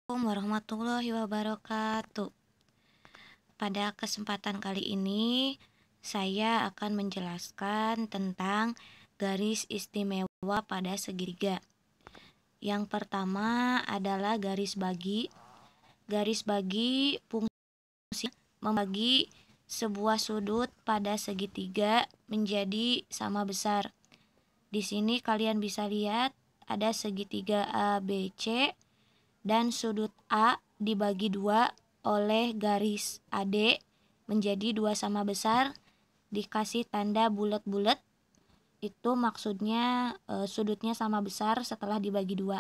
Assalamualaikum warahmatullahi wabarakatuh. Pada kesempatan kali ini, saya akan menjelaskan tentang garis istimewa pada segitiga. Yang pertama adalah garis bagi. Garis bagi fungsi membagi sebuah sudut pada segitiga menjadi sama besar. Di sini kalian bisa lihat ada segitiga ABC dan sudut A dibagi dua oleh garis AD menjadi dua sama besar, dikasih tanda bulat-bulat, itu maksudnya sudutnya sama besar setelah dibagi dua.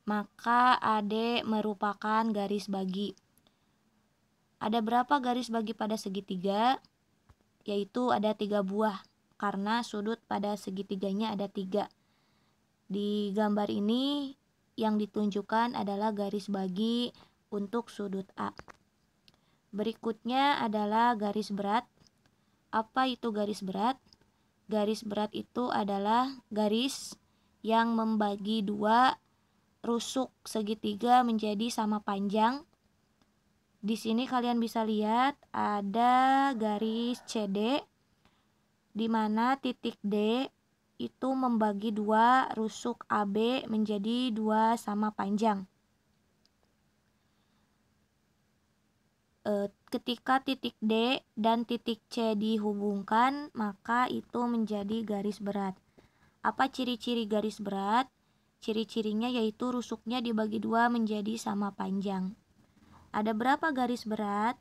Maka AD merupakan garis bagi. Ada berapa garis bagi pada segitiga? Yaitu ada 3 buah, karena sudut pada segitiganya ada 3. Di gambar ini yang ditunjukkan adalah garis bagi untuk sudut A. Berikutnya adalah garis berat. Apa itu garis berat? Garis berat itu adalah garis yang membagi dua rusuk segitiga menjadi sama panjang. Di sini kalian bisa lihat ada garis CD di mana titik D itu membagi dua rusuk AB menjadi dua sama panjang. Ketika titik D dan titik C dihubungkan, maka itu menjadi garis berat. Apa ciri-ciri garis berat? Ciri-cirinya yaitu rusuknya dibagi dua menjadi sama panjang. Ada berapa garis berat?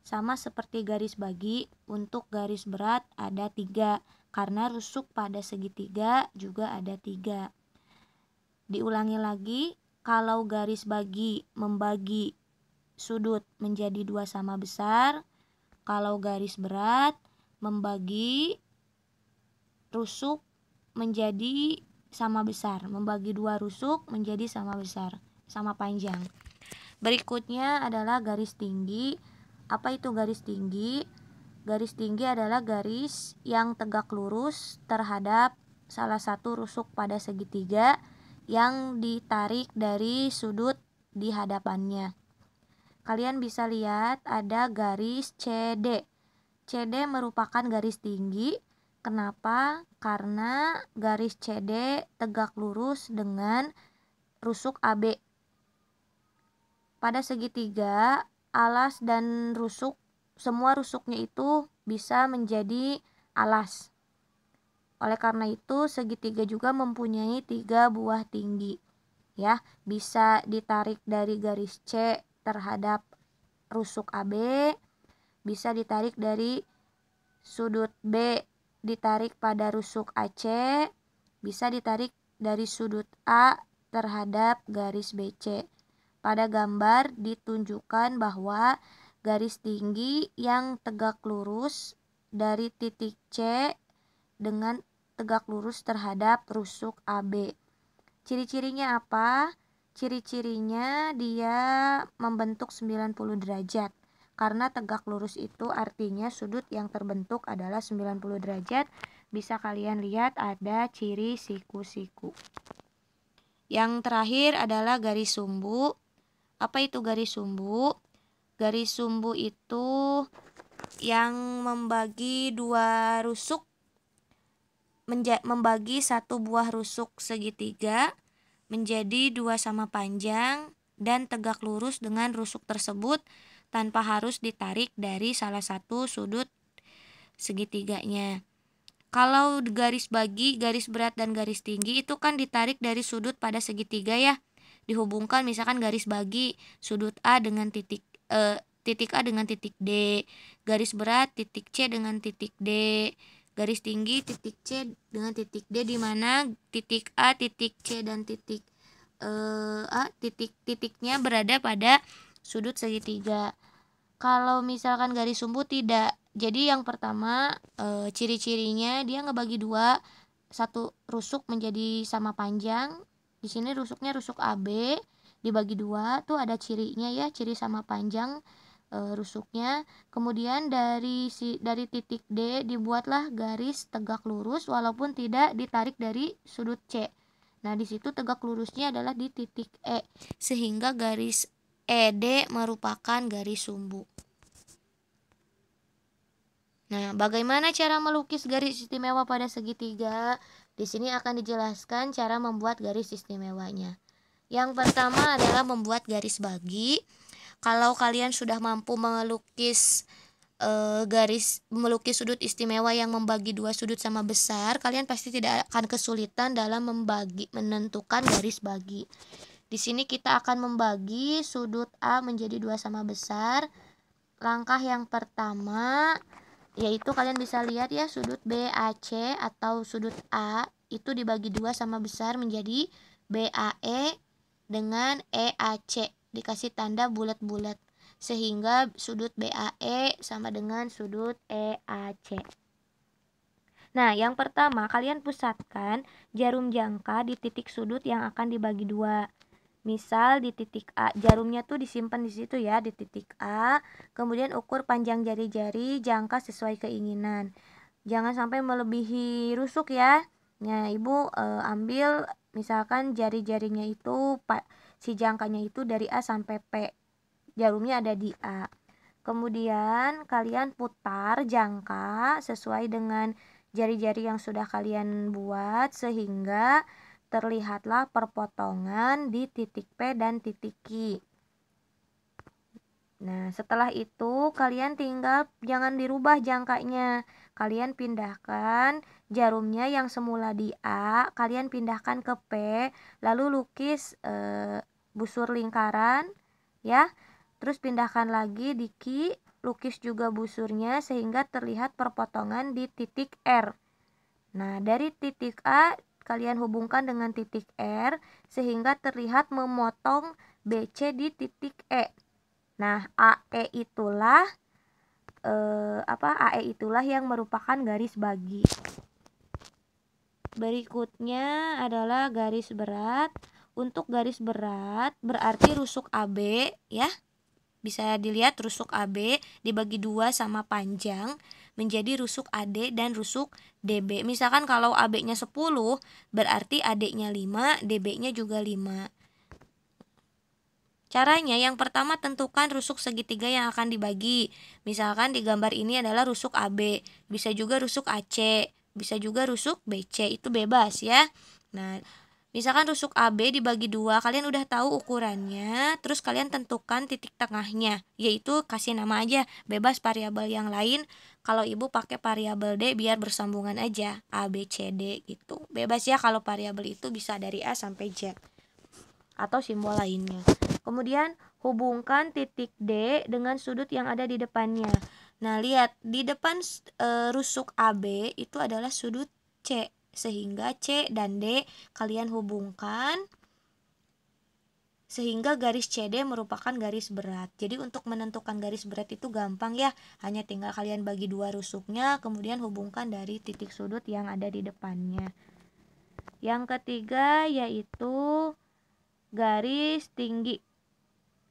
Sama seperti garis bagi, untuk garis berat ada 3, karena rusuk pada segitiga juga ada 3. Diulangi lagi, kalau garis bagi membagi sudut menjadi dua sama besar, kalau garis berat membagi rusuk menjadi sama besar, membagi dua rusuk menjadi sama besar, sama panjang. Berikutnya adalah garis tinggi. Apa itu garis tinggi? Garis tinggi adalah garis yang tegak lurus terhadap salah satu rusuk pada segitiga yang ditarik dari sudut di hadapannya. Kalian bisa lihat ada garis CD. CD merupakan garis tinggi. Kenapa? Karena garis CD tegak lurus dengan rusuk AB. Pada segitiga, alas dan rusuk, semua rusuknya itu bisa menjadi alas. Oleh karena itu, segitiga juga mempunyai 3 buah tinggi. Ya, bisa ditarik dari garis C terhadap rusuk AB, bisa ditarik dari sudut B ditarik pada rusuk AC, bisa ditarik dari sudut A terhadap garis BC. Pada gambar ditunjukkan bahwa garis tinggi yang tegak lurus dari titik C dengan tegak lurus terhadap rusuk AB. Ciri-cirinya apa? Ciri-cirinya dia membentuk 90 derajat. Karena tegak lurus itu artinya sudut yang terbentuk adalah 90 derajat. Bisa kalian lihat ada ciri siku-siku. Yang terakhir adalah garis sumbu. Apa itu garis sumbu? Garis sumbu itu yang membagi dua rusuk, membagi satu buah rusuk segitiga menjadi dua sama panjang dan tegak lurus dengan rusuk tersebut tanpa harus ditarik dari salah satu sudut segitiganya. Kalau garis bagi, garis berat dan garis tinggi itu kan ditarik dari sudut pada segitiga ya. Dihubungkan misalkan garis bagi sudut A dengan titik A dengan titik D, garis berat titik C dengan titik D, garis tinggi titik C dengan titik D, di mana titik A, titik C dan titik titiknya berada pada sudut segitiga. Kalau misalkan garis sumbu tidak. Jadi yang pertama ciri-cirinya dia ngebagi dua, satu rusuk menjadi sama panjang. Di sini rusuknya rusuk AB dibagi dua, tuh ada cirinya ya, ciri sama panjang rusuknya. Kemudian dari titik D dibuatlah garis tegak lurus walaupun tidak ditarik dari sudut C. Nah, di situ tegak lurusnya adalah di titik E, sehingga garis ED merupakan garis sumbu. Nah, bagaimana cara melukis garis istimewa pada segitiga? Di sini akan dijelaskan cara membuat garis istimewanya. Yang pertama adalah membuat garis bagi. Kalau kalian sudah mampu melukis sudut istimewa yang membagi dua sudut sama besar, kalian pasti tidak akan kesulitan dalam menentukan garis bagi. Di sini kita akan membagi sudut A menjadi dua sama besar. Langkah yang pertama yaitu kalian bisa lihat ya, sudut BAC atau sudut A itu dibagi dua sama besar menjadi BAE dengan EAC, dikasih tanda bulat-bulat, sehingga sudut BAE sama dengan sudut EAC. Nah, yang pertama kalian pusatkan jarum jangka di titik sudut yang akan dibagi dua. Misal di titik A, jarumnya tuh disimpan di situ ya, di titik A. Kemudian ukur panjang jari-jari jangka sesuai keinginan. Jangan sampai melebihi rusuk ya. Nah, Ibu ambil misalkan jari-jarinya itu si jangkanya itu dari A sampai P. Jarumnya ada di A. Kemudian kalian putar jangka sesuai dengan jari-jari yang sudah kalian buat sehingga terlihatlah perpotongan di titik P dan titik Q. Nah, setelah itu kalian tinggal jangan dirubah jangkanya. Kalian pindahkan jarumnya yang semula di A, kalian pindahkan ke P, lalu lukis busur lingkaran ya. Terus pindahkan lagi di Q, lukis juga busurnya sehingga terlihat perpotongan di titik R. Nah, dari titik A kalian hubungkan dengan titik R sehingga terlihat memotong BC di titik E. Nah, AE itulah yang merupakan garis bagi. Berikutnya adalah garis berat. Untuk garis berat berarti rusuk AB ya. Bisa dilihat rusuk AB dibagi dua sama panjang menjadi rusuk AD dan rusuk DB. Misalkan kalau AB-nya 10, berarti AD-nya 5, DB-nya juga 5. Caranya yang pertama tentukan rusuk segitiga yang akan dibagi. Misalkan di gambar ini adalah rusuk AB, bisa juga rusuk AC, bisa juga rusuk BC, itu bebas ya. Nah, misalkan rusuk AB dibagi dua, kalian udah tahu ukurannya, terus kalian tentukan titik tengahnya, yaitu kasih nama aja, bebas variabel yang lain. Kalau Ibu pakai variabel D biar bersambungan aja, A, B, C, D gitu. Bebas ya, kalau variabel itu bisa dari A sampai Z atau simbol lainnya. Kemudian hubungkan titik D dengan sudut yang ada di depannya. Nah, lihat di depan rusuk AB itu adalah sudut C, sehingga C dan D kalian hubungkan sehingga garis CD merupakan garis berat. Jadi untuk menentukan garis berat itu gampang ya, hanya tinggal kalian bagi dua rusuknya, kemudian hubungkan dari titik sudut yang ada di depannya. Yang ketiga yaitu garis tinggi.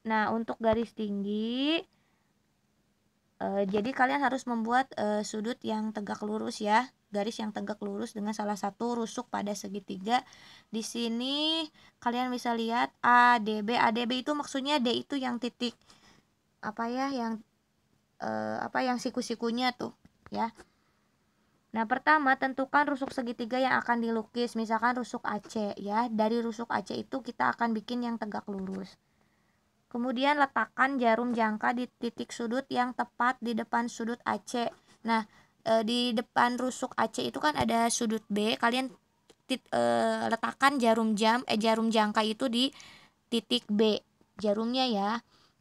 Nah, untuk garis tinggi jadi kalian harus membuat sudut yang tegak lurus ya, garis yang tegak lurus dengan salah satu rusuk pada segitiga. Di sini kalian bisa lihat ADB. ADB itu maksudnya D itu yang titik yang siku-sikunya tuh ya. Nah, pertama tentukan rusuk segitiga yang akan dilukis, misalkan rusuk AC ya. Dari rusuk AC itu kita akan bikin yang tegak lurus. Kemudian letakkan jarum jangka di titik sudut yang tepat di depan sudut AC. Nah, di depan rusuk AC itu kan ada sudut B. Kalian letakkan jarum jangka itu di titik B, jarumnya ya.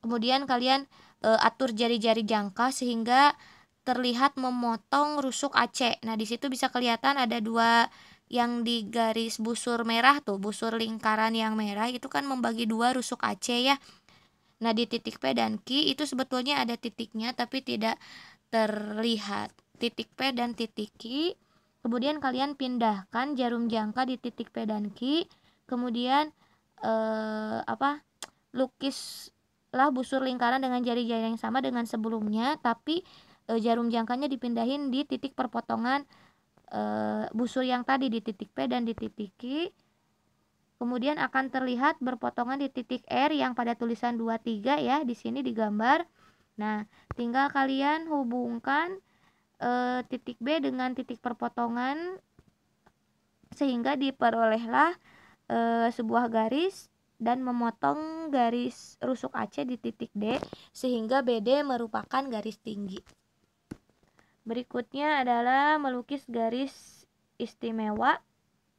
Kemudian kalian atur jari-jari jangka sehingga terlihat memotong rusuk AC. Nah, di situ bisa kelihatan ada dua yang di garis busur merah tuh, busur lingkaran yang merah itu kan membagi dua rusuk AC ya. Nah, di titik P dan Q itu sebetulnya ada titiknya tapi tidak terlihat. Titik P dan titik Q. Kemudian kalian pindahkan jarum jangka di titik P dan Q. Kemudian lukislah busur lingkaran dengan jari-jari yang sama dengan sebelumnya, tapi jarum jangkanya dipindahin di titik perpotongan busur yang tadi di titik P dan di titik Q. Kemudian akan terlihat berpotongan di titik R yang pada tulisan 23 ya, di sini digambar. Nah, tinggal kalian hubungkan titik B dengan titik perpotongan sehingga diperolehlah sebuah garis dan memotong garis rusuk AC di titik D sehingga BD merupakan garis tinggi. Berikutnya adalah melukis garis istimewa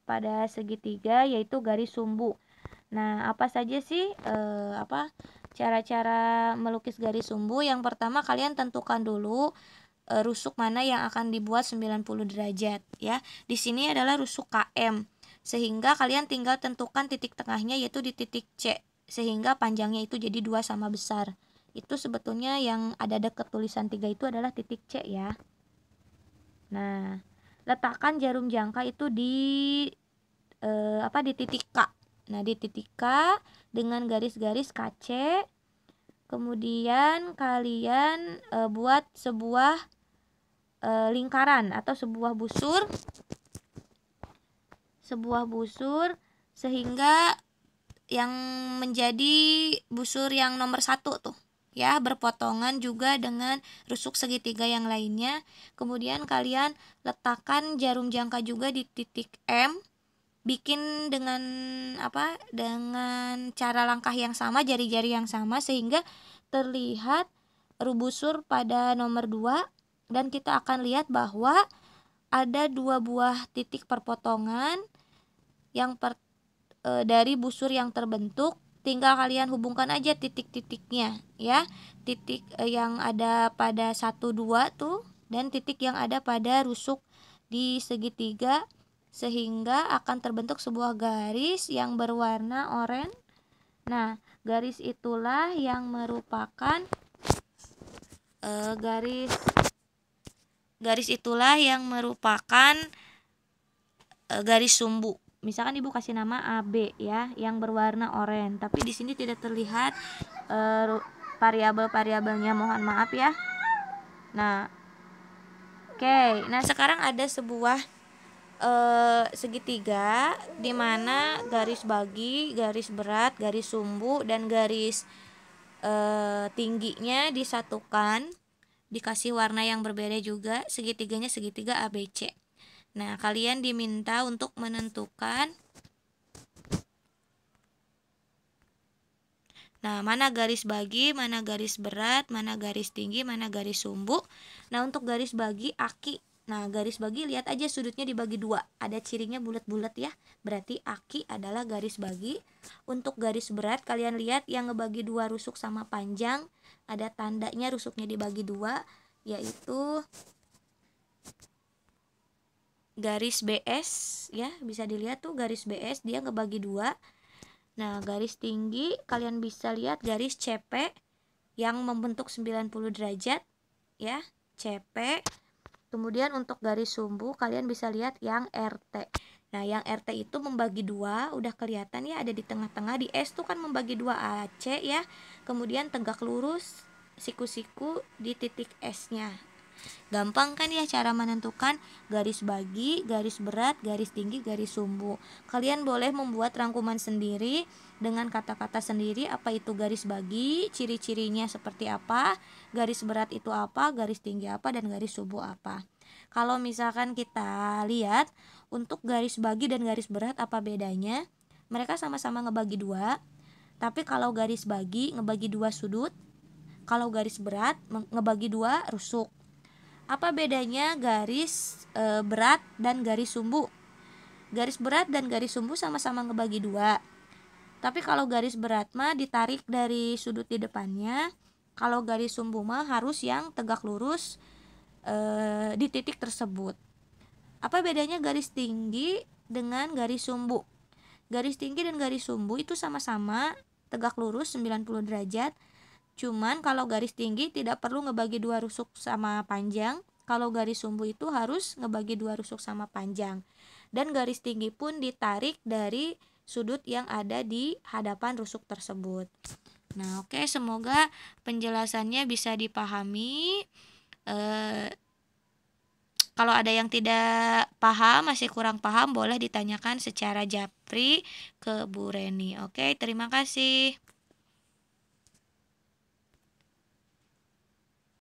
pada segitiga, yaitu garis sumbu. Nah, apa saja sih cara-cara melukis garis sumbu? Yang pertama, kalian tentukan dulu rusuk mana yang akan dibuat 90 derajat ya. Di sini adalah rusuk KM. Sehingga kalian tinggal tentukan titik tengahnya, yaitu di titik C, sehingga panjangnya itu jadi 2 sama besar. Itu sebetulnya yang ada dekat tulisan 3 itu adalah titik C ya. Nah, letakkan jarum jangka itu di titik K. Nah, di titik K dengan garis-garis KC. Kemudian kalian buat sebuah lingkaran atau sebuah busur sehingga yang menjadi busur yang nomor 1 tuh ya, berpotongan juga dengan rusuk segitiga yang lainnya. Kemudian kalian letakkan jarum jangka juga di titik M, bikin dengan dengan cara langkah yang sama, jari-jari yang sama, sehingga terlihat busur pada nomor 2 dan kita akan lihat bahwa ada 2 buah titik perpotongan yang dari busur yang terbentuk. Tinggal kalian hubungkan aja titik-titiknya ya, titik yang ada pada 1, 2 tuh dan titik yang ada pada rusuk di segitiga, sehingga akan terbentuk sebuah garis yang berwarna oranye. Nah, garis itulah yang merupakan garis sumbu. Misalkan ibu kasih nama AB ya, yang berwarna oranye, tapi di sini tidak terlihat variabel-variabelnya, mohon maaf ya. Nah, oke. Nah, sekarang ada sebuah segitiga di mana garis bagi, garis berat, garis sumbu dan garis tingginya disatukan, dikasih warna yang berbeda juga. Segitiganya segitiga ABC. Nah, kalian diminta untuk menentukan mana garis bagi, mana garis berat, mana garis tinggi, mana garis sumbu. Nah, untuk garis bagi aki. Nah, garis bagi lihat aja sudutnya dibagi 2. Ada cirinya bulat-bulat ya. Berarti aki adalah garis bagi. Untuk garis berat kalian lihat yang ngebagi 2 rusuk sama panjang, ada tandanya rusuknya dibagi 2, yaitu garis BS ya. Bisa dilihat tuh garis BS dia ngebagi 2. Nah, garis tinggi kalian bisa lihat garis CP yang membentuk 90 derajat ya, CP. Kemudian untuk garis sumbu kalian bisa lihat yang RT. Nah, yang RT itu membagi 2, udah kelihatan ya, ada di tengah-tengah. Di S tuh kan membagi 2 AC ya. Kemudian tegak lurus siku-siku di titik S-nya. Gampang kan ya cara menentukan garis bagi, garis berat, garis tinggi, garis sumbu. Kalian boleh membuat rangkuman sendiri dengan kata-kata sendiri, apa itu garis bagi, ciri-cirinya seperti apa, garis berat itu apa, garis tinggi apa, dan garis sumbu apa. Kalau misalkan kita lihat untuk garis bagi dan garis berat apa bedanya? Mereka sama-sama ngebagi 2, tapi kalau garis bagi ngebagi 2 sudut, kalau garis berat ngebagi 2 rusuk. Apa bedanya garis berat dan garis sumbu? Garis berat dan garis sumbu sama-sama ngebagi 2. Tapi kalau garis berat mah ditarik dari sudut di depannya. Kalau garis sumbu mah harus yang tegak lurus di titik tersebut. Apa bedanya garis tinggi dengan garis sumbu? Garis tinggi dan garis sumbu itu sama-sama tegak lurus 90 derajat. Cuman kalau garis tinggi tidak perlu ngebagi 2 rusuk sama panjang. Kalau garis sumbu itu harus ngebagi 2 rusuk sama panjang. Dan garis tinggi pun ditarik dari sudut yang ada di hadapan rusuk tersebut. Nah, oke, semoga penjelasannya bisa dipahami. Kalau ada yang tidak paham, masih kurang paham, boleh ditanyakan secara japri ke Bu Reni. Oke, terima kasih.